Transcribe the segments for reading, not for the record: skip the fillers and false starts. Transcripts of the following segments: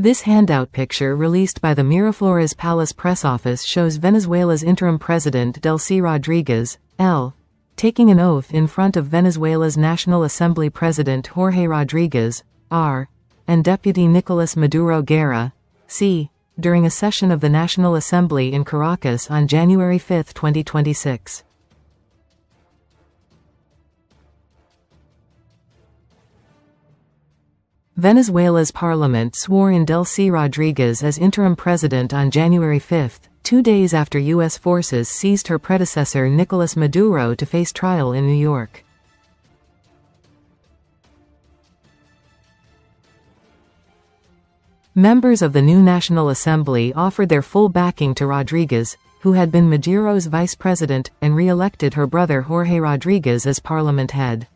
This handout picture released by the Miraflores Palace Press Office shows Venezuela's interim president Delcy Rodriguez, L., taking an oath in front of Venezuela's National Assembly President Jorge Rodriguez, R., and Deputy Nicolas Maduro Guerra, C., during a session of the National Assembly in Caracas on January 5, 2026. Venezuela's parliament swore in Delcy Rodriguez as interim president on January 5, 2 days after U.S. forces seized her predecessor Nicolas Maduro to face trial in New York. Members of the new National Assembly offered their full backing to Rodriguez, who had been Maduro's vice president, and re-elected her brother Jorge Rodriguez as parliament head.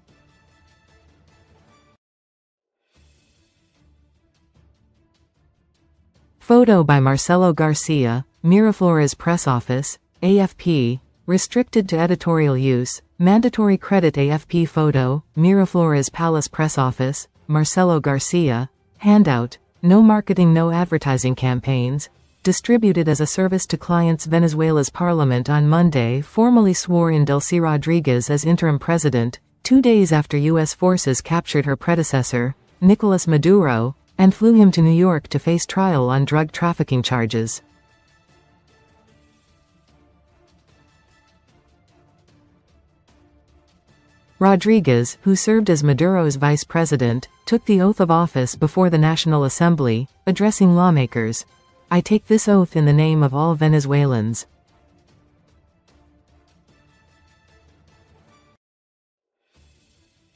Photo by Marcelo Garcia, Miraflores Press Office, AFP, restricted to editorial use, mandatory credit AFP photo, Miraflores Palace Press Office, Marcelo Garcia, handout, no marketing no advertising campaigns, distributed as a service to clients. Venezuela's parliament on Monday formally swore in Delcy Rodriguez as interim president, 2 days after U.S. forces captured her predecessor, Nicolas Maduro, and flew him to New York to face trial on drug trafficking charges. Rodriguez, who served as Maduro's vice president, took the oath of office before the National Assembly, addressing lawmakers. "I take this oath in the name of all Venezuelans.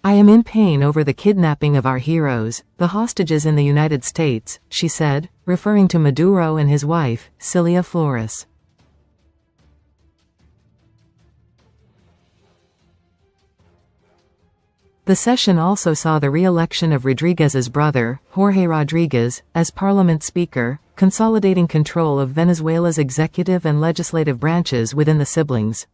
I am in pain over the kidnapping of our heroes, the hostages in the United States," she said, referring to Maduro and his wife, Cilia Flores. The session also saw the re-election of Rodriguez's brother, Jorge Rodriguez, as parliament speaker, consolidating control of Venezuela's executive and legislative branches within the siblings.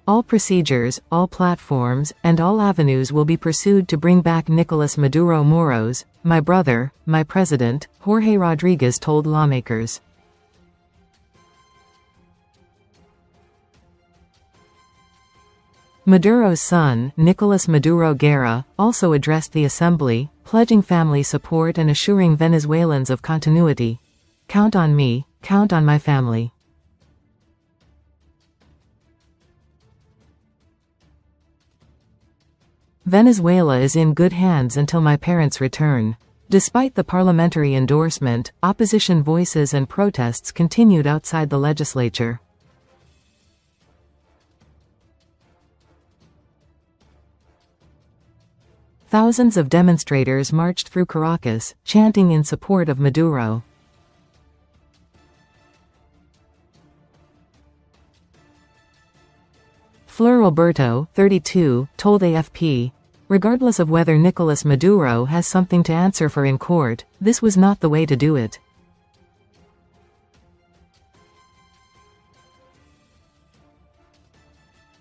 All procedures, all platforms, and all avenues will be pursued to bring back Nicolas Maduro Moros, my brother, my president, Jorge Rodriguez told lawmakers. Maduro's son, Nicolas Maduro Guerra, also addressed the assembly, pledging family support and assuring Venezuelans of continuity. "Count on me, count on my family." Venezuela is in good hands until my parents return. Despite the parliamentary endorsement, opposition voices and protests continued outside the legislature. Thousands of demonstrators marched through Caracas, chanting in support of Maduro. Flur Alberto, 32, told AFP, "Regardless of whether Nicolas Maduro has something to answer for in court, this was not the way to do it."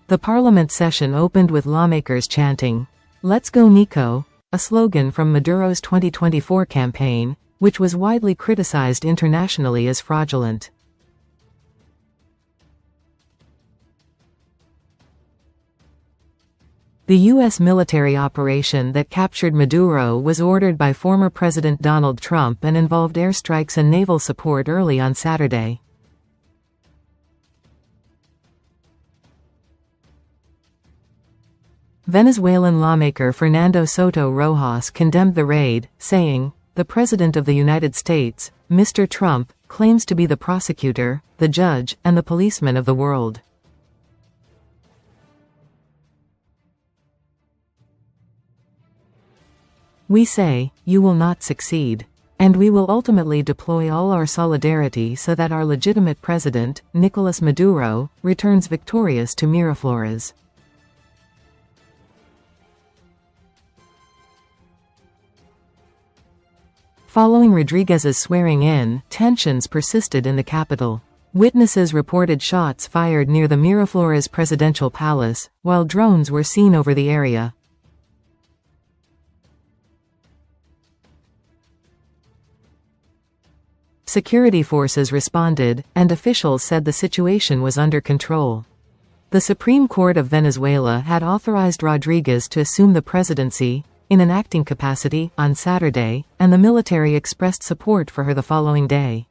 The parliament session opened with lawmakers chanting, "Let's go Nico," a slogan from Maduro's 2024 campaign, which was widely criticized internationally as fraudulent. The U.S. military operation that captured Maduro was ordered by former President Donald Trump and involved airstrikes and naval support early on Saturday. Venezuelan lawmaker Fernando Soto Rojas condemned the raid, saying, "The President of the United States, Mr. Trump, claims to be the prosecutor, the judge, and the policeman of the world." "We say, you will not succeed. And we will ultimately deploy all our solidarity so that our legitimate president, Nicolas Maduro, returns victorious to Miraflores." Following Rodriguez's swearing-in, tensions persisted in the capital. Witnesses reported shots fired near the Miraflores presidential palace, while drones were seen over the area. Security forces responded, and officials said the situation was under control. The Supreme Court of Venezuela had authorized Rodriguez to assume the presidency, in an acting capacity, on Saturday, and the military expressed support for her the following day.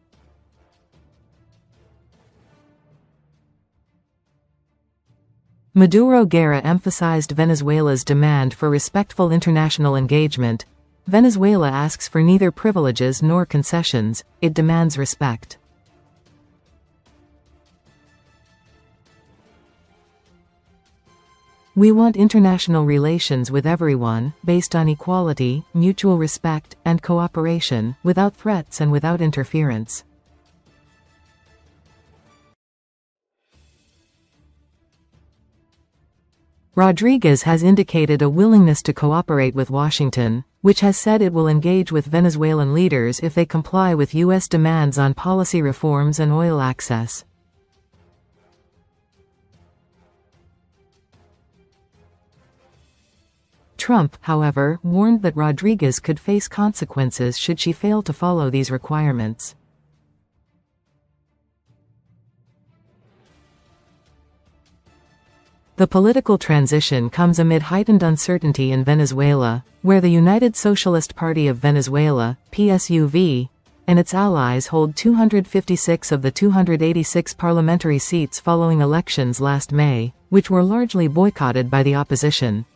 Maduro Guerra emphasized Venezuela's demand for respectful international engagement. Venezuela asks for neither privileges nor concessions, it demands respect. We want international relations with everyone, based on equality, mutual respect, and cooperation, without threats and without interference. Rodriguez has indicated a willingness to cooperate with Washington, which has said it will engage with Venezuelan leaders if they comply with U.S. demands on policy reforms and oil access. Trump, however, warned that Rodriguez could face consequences should she fail to follow these requirements. The political transition comes amid heightened uncertainty in Venezuela, where the United Socialist Party of Venezuela, PSUV, and its allies hold 256 of the 286 parliamentary seats following elections last May, which were largely boycotted by the opposition.